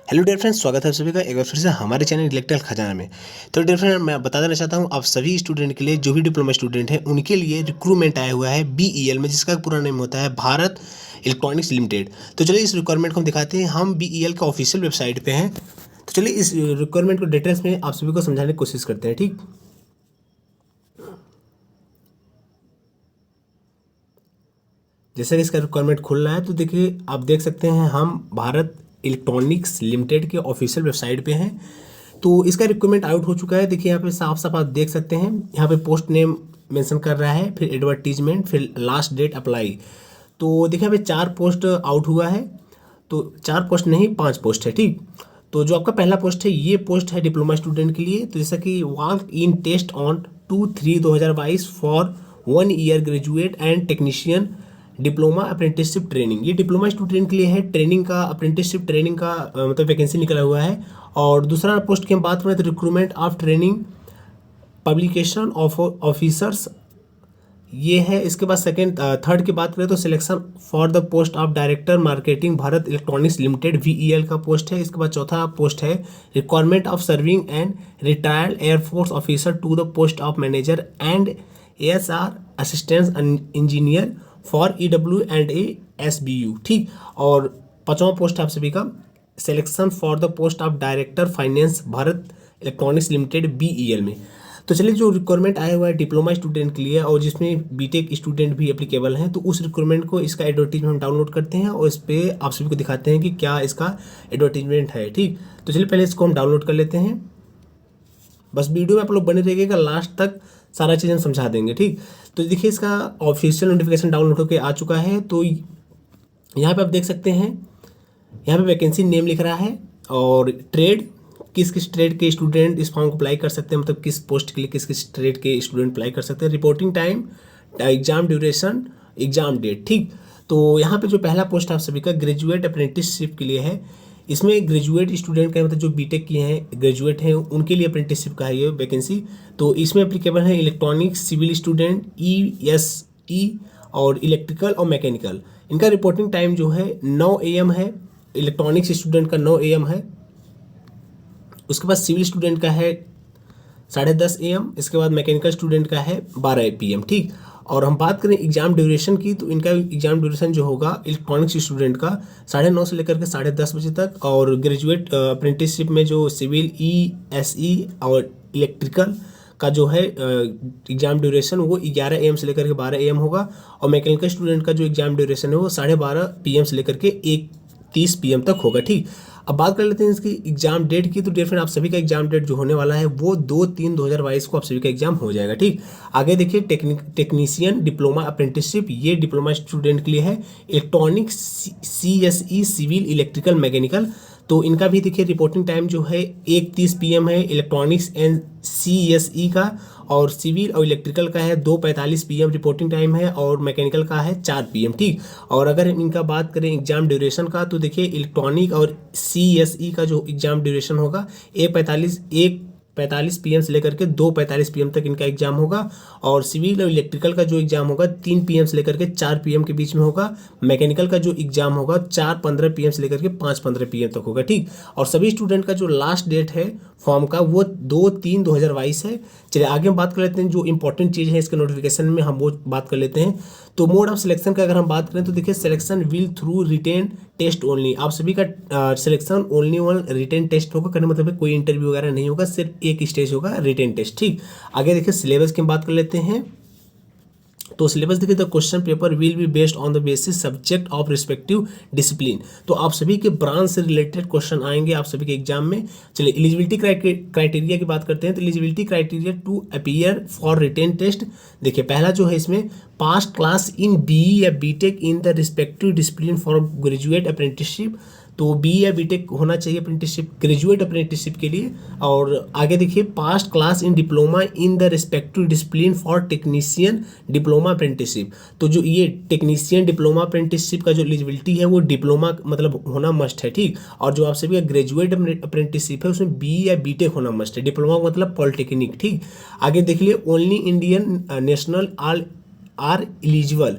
Hello dear friends, स्वागत है आप सभी का एक बार फिर से हमारे चैनल इंटेलेक्चुअल खजाना में। तो डियर फ्रेंड, मैं बता देना चाहता हूँ आप सभी स्टूडेंट के लिए, जो भी डिप्लोमा स्टूडेंट हैं उनके लिए रिक्रूटमेंट आया हुआ है बीईएल में, जिसका पूरा नेम होता है भारत इलेक्ट्रॉनिक्स लिमिटेड। तो चलिए इस रिक्वायरमेंट को हम दिखाते हैं। हम बीईएल का ऑफिशियल वेबसाइट पे हैं। तो चलिए इस रिक्वायरमेंट को डिटेल्स में आप सभी को समझाने की कोशिश करते हैं। ठीक, जैसे कि इसका रिक्वायरमेंट खुल रहा है तो देखिए आप देख सकते हैं हम भारत इलेक्ट्रॉनिक्स लिमिटेड के ऑफिशियल वेबसाइट पे हैं। तो इसका रिक्वायरमेंट आउट हो चुका है। देखिए यहाँ पे साफ साफ आप देख सकते हैं, यहाँ पे पोस्ट नेम मेंशन कर रहा है, फिर एडवर्टीजमेंट, फिर लास्ट डेट अप्लाई। तो देखिए यहाँ पे 4 पोस्ट आउट हुआ है। तो 4 पोस्ट नहीं, 5 पोस्ट है। ठीक, तो जो आपका पहला पोस्ट है ये पोस्ट है डिप्लोमा स्टूडेंट के लिए। तो जैसा कि walk in test on 2/3/2022 for 1 year graduate and technician diploma apprenticeship training. ये डिप्लोमा स्टूडेंट के लिए है, ट्रेनिंग का, अप्रेंटिसशिप ट्रेनिंग का मतलब वैकेंसी निकला हुआ है। और दूसरा पोस्ट की हम बात करें तो recruitment of training publication of officers ये है। इसके बाद थर्ड की बात करें तो selection for the post of director marketing Bharat electronics limited BEL का पोस्ट है। इसके बाद चौथा पोस्ट है requirement of serving and retired air force officer to the post of manager and ASR assistance engineer for EW and SBU. ठीक, और पांचवा post है आप सभी का selection for the post of director finance Bharat electronics limited BEL में। तो चलिए जो रिक्वायरमेंट आया हुआ है डिप्लोमा स्टूडेंट के लिए और जिसमें बीटेक स्टूडेंट भी एप्लीकेबल हैं, तो उस रिक्वायरमेंट को, इसका एडवर्टीजमेंट डाउनलोड करते हैं और इस पर आप सभी को दिखाते हैं कि क्या इसका एडवर्टीजमेंट है। ठीक, तो चलिए पहले इसको हम डाउनलोड कर लेते हैं। बस वीडियो में आप लोग बने रहिएगा, लास्ट तक सारा चीज़ हम समझा देंगे। ठीक, तो देखिए इसका ऑफिशियल नोटिफिकेशन डाउनलोड होकर आ चुका है। तो यहाँ पे आप देख सकते हैं, यहाँ पे वैकेंसी नेम लिख रहा है और ट्रेड, किस किस ट्रेड के स्टूडेंट इस फॉर्म को अप्लाई कर सकते हैं, मतलब किस पोस्ट के लिए किस किस ट्रेड के स्टूडेंट अप्लाई कर सकते हैं, reporting time, exam duration, exam date. ठीक, तो यहाँ पे जो पहला पोस्ट आप सभी का ग्रेजुएट अप्रेंटिसशिप के लिए है। इसमें ग्रेजुएट स्टूडेंट का मतलब जो बीटेक किए हैं, ग्रेजुएट हैं, उनके लिए अप्रेंटिसशिप का है ये वैकेंसी। तो इसमें एप्लीकेबल है इलेक्ट्रॉनिक्स, सिविल स्टूडेंट, ESE और इलेक्ट्रिकल और मैकेनिकल। इनका रिपोर्टिंग टाइम जो है 9 AM है। इलेक्ट्रॉनिक्स स्टूडेंट का 9 AM है। उसके बाद सिविल स्टूडेंट का है 10:30 AM। इसके बाद मैकेनिकल स्टूडेंट का है 12 PM। ठीक, और हम बात करें एग्जाम ड्यूरेशन की, तो इनका एग्जाम ड्यूरेशन जो होगा इलेक्ट्रॉनिक्स स्टूडेंट का 9:30 से लेकर के 10:30 बजे तक, और ग्रेजुएट अप्रेंटिसशिप में जो सिविल, ESE और इलेक्ट्रिकल का जो है एग्जाम ड्यूरेशन वो 11 AM से लेकर के 12 AM होगा। और मैकेनिकल स्टूडेंट का जो एग्जाम ड्यूरेशन है वो 12:30 PM से लेकर के 1:30 PM तक होगा। ठीक, अब बात कर लेते हैं इसकी एग्जाम डेट की। तो डियर फ्रेंड, आप सभी का एग्जाम डेट जो होने वाला है वो 2/3/2022 को आप सभी का एग्जाम हो जाएगा। ठीक, आगे देखिए टेक्नीशियन डिप्लोमा अप्रेंटिसशिप, ये डिप्लोमा स्टूडेंट के लिए है। Electronics, CSE civil, electrical, mechanical. तो इनका भी देखिए रिपोर्टिंग टाइम जो है 1:30 PM है इलेक्ट्रॉनिक्स एंड CSE का, और सिविल और इलेक्ट्रिकल का है 2:45 PM रिपोर्टिंग टाइम है, और मैकेनिकल का है 4 PM। ठीक, और अगर इनका बात करें एग्जाम ड्यूरेशन का, तो देखिए इलेक्ट्रॉनिक और CSE का जो एग्जाम ड्यूरेशन होगा 1:45 PM से लेकर के 2:45 PM तक इनका एग्जाम होगा। और सिविल और इलेक्ट्रिकल का जो एग्जाम होगा 3 PM से लेकर के 4 PM के बीच में होगा। मैकेनिकल का जो एग्जाम होगा 4:15 PM से लेकर के 5:15 PM तक होगा। ठीक, और सभी स्टूडेंट का जो लास्ट डेट है फॉर्म का वो 2/3/2022 है। चलिए आगे हम बात कर लेते हैं, जो इंपॉर्टेंट चीज़ है इसके नोटिफिकेशन में हम वो बात कर लेते हैं। तो मोड ऑफ सिलेक्शन का अगर हम बात करें तो देखिए selection will through written test only. आप सभी का selection only one written test होगा, करने मतलब है कोई इंटरव्यू वगैरह नहीं होगा, सिर्फ एक स्टेज होगा रिटेन टेस्ट। ठीक, आगे देखिए सिलेबस की हम बात कर लेते हैं। तो सिलेबस देखिए, the question paper will be based on the basis subject of respective discipline. तो आप सभी के ब्रांच से रिलेटेड क्वेश्चन आएंगे आप सभी के एग्जाम में। चलिए एलिजिबिलिटी क्राइटेरिया की बात करते हैं। तो eligibility criteria to appear for written test, देखिए पहला जो है इसमें पास्ट क्लास इन BE या BTech in the respective discipline for graduate apprenticeship. तो BE या बीटेक होना चाहिए अप्रेंटिसशिप, ग्रेजुएट अप्रेंटिसशिप के लिए। और आगे देखिए past class in diploma in the respective discipline for technician diploma apprenticeship. तो जो ये टेक्नीशियन डिप्लोमा अप्रेंटिसशिप का जो एलिजिबिलिटी है वो डिप्लोमा मतलब होना मस्ट है। ठीक, और जो आप सभी का ग्रेजुएट अप्रेंटिसशिप है उसमें BE या बीटेक होना मस्ट है, डिप्लोमा मतलब पॉलिटेक्निक। ठीक, आगे देख लिए only Indian national are eligible.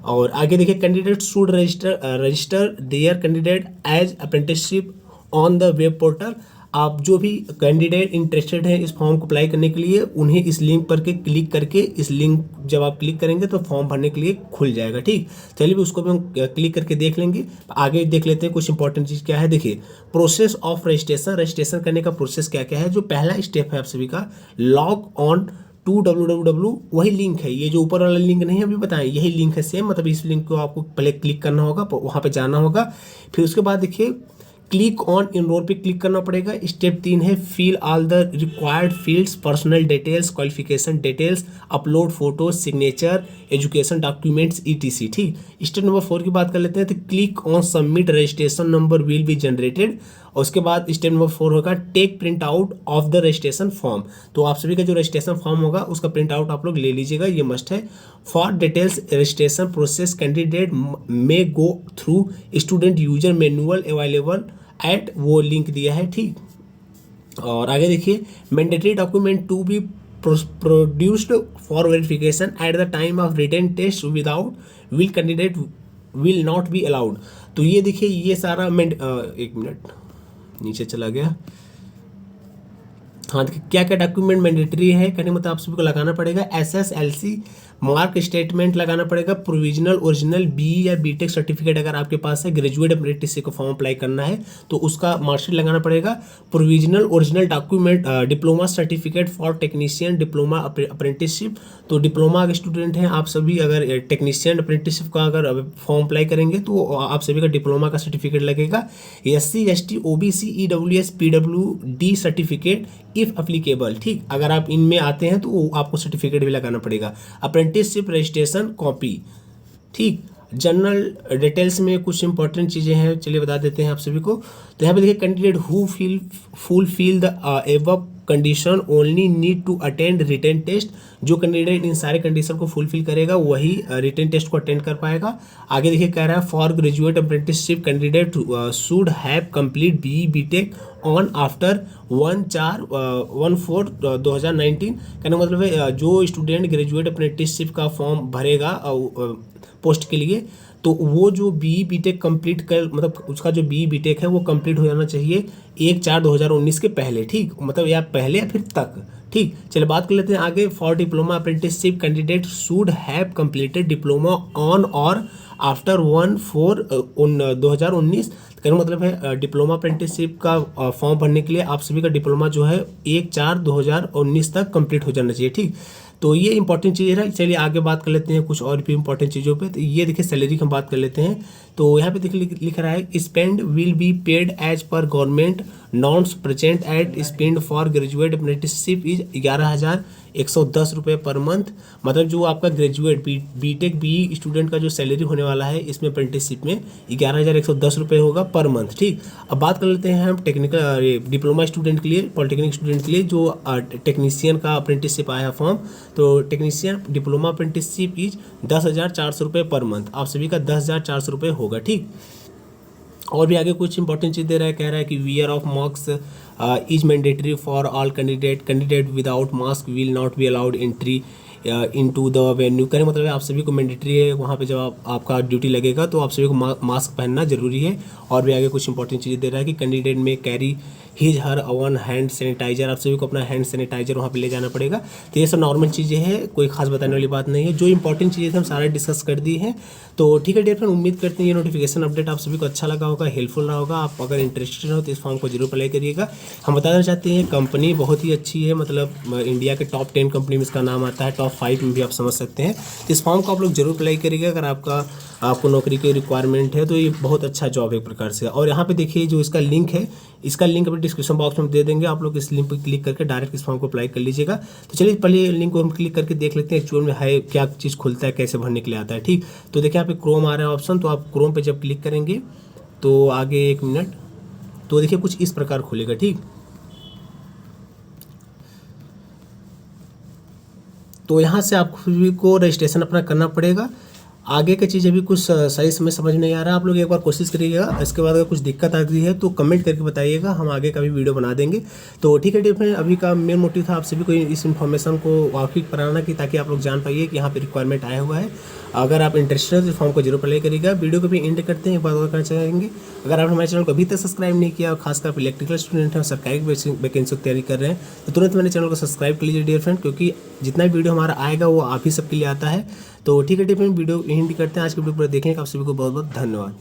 और आगे देखिए candidate should register there candidate as apprenticeship on the web portal. आप जो भी कैंडिडेट इंटरेस्टेड हैं इस फॉर्म को अप्लाई करने के लिए, उन्हें इस लिंक पर के क्लिक करके, इस लिंक जब आप क्लिक करेंगे तो फॉर्म भरने के लिए खुल जाएगा। ठीक, चलिए भी उसको भी हम क्लिक करके देख लेंगे। आगे देख लेते हैं कुछ इंपॉर्टेंट चीज़ क्या है। देखिए, प्रोसेस ऑफ रजिस्ट्रेशन, रजिस्ट्रेशन करने का प्रोसेस क्या क्या है। जो पहला स्टेप है आप सभी का, लॉग ऑन टू www, वही लिंक है, ये जो ऊपर वाला लिंक नहीं है अभी बताएं, यही लिंक है सेम। मतलब इस लिंक को आपको पहले क्लिक करना होगा, वहाँ पे जाना होगा। फिर उसके बाद देखिए क्लिक ऑन इनरोल पे क्लिक करना पड़ेगा। स्टेप 3 है fill all the required fields, personal details, qualification details, upload photo, signature, education documents ETC। ठीक, स्टेप नंबर 4 की बात कर लेते हैं। तो click on submit, registration number will be generated. और उसके बाद स्टेप नंबर 4 होगा take print out of the registration form. तो आप सभी का जो रजिस्ट्रेशन फॉर्म होगा उसका प्रिंट आउट आप लोग ले लीजिएगा, ये मस्ट है। For details registration process candidate may go through student user manual available at, वो लिंक दिया है। ठीक, और आगे देखिए mandatory document to be produced for verification at the time of written test without will candidate will not be allowed. तो ये देखिए ये सारा एक मिनट नीचे चला गया। हाँ, देखिए क्या क्या डॉक्यूमेंट मैंडेटरी है कहने मतलब आप सभी को लगाना पड़ेगा। SSLC मार्क स्टेटमेंट लगाना पड़ेगा, प्रोविजनल ओरिजिनल BE या BTech सर्टिफिकेट अगर आपके पास है, ग्रेजुएट अप्रेंटिसशिप का फॉर्म अप्लाई करना है तो उसका मार्कशीट लगाना पड़ेगा। Provisional original document diploma certificate for technician diploma apprenticeship. तो डिप्लोमा के स्टूडेंट हैं आप सभी, अगर टेक्नीशियन अप्रेंटिसशिप का अगर फॉर्म अप्लाई करेंगे तो आप सभी का डिप्लोमा का सर्टिफिकेट लगेगा। SC ST OBC EWS PWD certificate if applicable. ठीक, अगर आप इनमें आते हैं तो आपको सर्टिफिकेट भी लगाना पड़ेगा। Apprenticeship registration copy. ठीक, जनरल डिटेल्स में कुछ इंपॉर्टेंट चीज़ें हैं, चलिए बता देते हैं आप सभी को। तो यहाँ पे देखिए candidate who fulfil the above condition only need to attend written test. जो कैंडिडेट इन सारे कंडीशन को फुलफिल करेगा वही रिटन टेस्ट को अटेंड कर पाएगा। आगे देखिए कह रहा है for graduate apprenticeship candidate should have complete BE BTech on after 1/4/2019। कहने का मतलब है जो स्टूडेंट ग्रेजुएट अप्रेंटिसशिप का फॉर्म भरेगा पोस्ट के लिए तो वो जो BE BTech कंप्लीट कर, मतलब उसका जो BE BTech है वो कंप्लीट हो जाना चाहिए 1/4/2019 के पहले। ठीक, मतलब या पहले या फिर तक। ठीक, चलिए बात कर लेते हैं आगे। For diploma apprenticeship candidate should have completed diploma on और आफ्टर 1/4/2019। कहने मतलब है डिप्लोमा अप्रेंटिसशिप का फॉर्म भरने के लिए आप सभी का डिप्लोमा जो है 1/4/2019 तक कंप्लीट हो जाना चाहिए। ठीक, तो ये इंपॉर्टेंट चीज़ है। चलिए आगे बात कर लेते हैं कुछ और भी इंपॉर्टेंट चीज़ों पे। तो ये देखिए सैलरी की हम बात कर लेते हैं। तो यहाँ पे देखिए लिख रहा है stipend will be paid as per government norms present at stipend for graduate apprenticeship is 11,110 रुपये पर मंथ। मतलब जो आपका ग्रेजुएट BTech BE स्टूडेंट का जो सैलरी होने वाला है इसमें अप्रेंटिसशिप में 11,110 रुपये होगा पर मंथ। ठीक, अब बात कर लेते हैं हम टेक्निकल डिप्लोमा स्टूडेंट के लिए, पॉलिटेक्निक स्टूडेंट के लिए जो टेक्नीशियन का अप्रेंटिसशिप आया है फॉर्म। तो टेक्नीशियन डिप्लोमा अप्रेंटिसशिप इज 10,400 रुपये पर मंथ, आप सभी का 10,400 रुपये होगा। ठीक, और भी आगे कुछ इंपॉर्टेंट चीज़ दे रहा है, कह रहा है कि wear off mask is mandatory for all candidate without mask will not be allowed entry into the venue. कहने मतलब है आप सभी को मैंडेटरी है, वहाँ पे जब आपका ड्यूटी लगेगा तो आप सभी को मास्क पहनना जरूरी है। और भी आगे कुछ इंपॉर्टेंट चीज़ें दे रहा है कि candidate may carry his her own hand sanitiser, आप सभी को अपना हैंड सैनिटाइजर वहाँ पे ले जाना पड़ेगा। तो ये सब नॉर्मल चीज़ें हैं, कोई खास बताने वाली बात नहीं है। जो इंपॉर्टेंट चीज़ें थे हम सारे डिस्कस कर दी हैं। तो ठीक है डियर फ्रेंड, उम्मीद करते हैं ये नोटिफिकेशन अपडेट आप सभी को अच्छा लगा होगा, हेल्पफुल रहा होगा। आप अगर इंटरेस्टेड हो तो इस फॉर्म को जरूर अप्लाई करिएगा। हम बताना चाहते हैं कंपनी बहुत ही अच्छी है, मतलब इंडिया के टॉप 10 कंपनी में इसका नाम आता है, टॉप 5 में भी आप समझ सकते हैं। इस फॉर्म को आप लोग जरूर अप्लाई करिएगा अगर आपको नौकरी की रिक्वायरमेंट है तो ये बहुत अच्छा जॉब है एक प्रकार से। और यहाँ पे देखिए जो इसका लिंक है, इसका लिंक अपने डिस्क्रिप्शन बॉक्स में दे देंगे, आप लोग इस लिंक पर क्लिक करके डायरेक्ट इस फॉर्म को अप्लाई कर लीजिएगा। तो चलिए पहले लिंक को हम क्लिक करके देख लेते हैं एक्चुअल में है क्या चीज़ खुलता है, कैसे भरने के लिए आता है। ठीक, तो देखिए यहाँ पे क्रोम आ रहा है ऑप्शन, तो आप क्रोम पे जब क्लिक करेंगे तो आगे एक मिनट, तो देखिए कुछ इस प्रकार खुलेगा। ठीक, तो यहाँ से आपको रजिस्ट्रेशन अपना करना पड़ेगा। आगे का चीज़ अभी कुछ सही समय समझ नहीं आ रहा, आप लोग एक बार कोशिश करिएगा। इसके बाद अगर कुछ दिक्कत आती है तो कमेंट करके बताइएगा, हम आगे का भी वीडियो बना देंगे। तो ठीक है डियर फ्रेंड, अभी का मेन मोटिव था आप सभी को इस इन्फॉर्मेशन को वाकिफ कराना कि ताकि आप लोग जान पाइए कि यहाँ पे रिक्वायरमेंट आया हुआ है। अगर आप इंटरेस्टेड हो तो फॉर्म को जरूर अप्लाई करिएगा। वीडियो को भी एंड करते हैं, एक बात और करना चाहेंगे, अगर आप हमारे चैनल को अभी तक सब्सक्राइब नहीं किया और खासकर आप इलेक्ट्रिकल स्टूडेंट हैं और सरकारी वैकेंसी की तैयारी कर रहे हैं तो तुरंत मेरे चैनल को सब्सक्राइब कर लीजिए डियर फ्रेंड, क्योंकि जितना वीडियो हमारा आएगा वो आप ही सबके लिए आता है। तो ठीक है डियर फ्रेंड, वीडियो एंड करते हैं। आज के वीडियो पूरा देखने का आप सभी को बहुत बहुत धन्यवाद।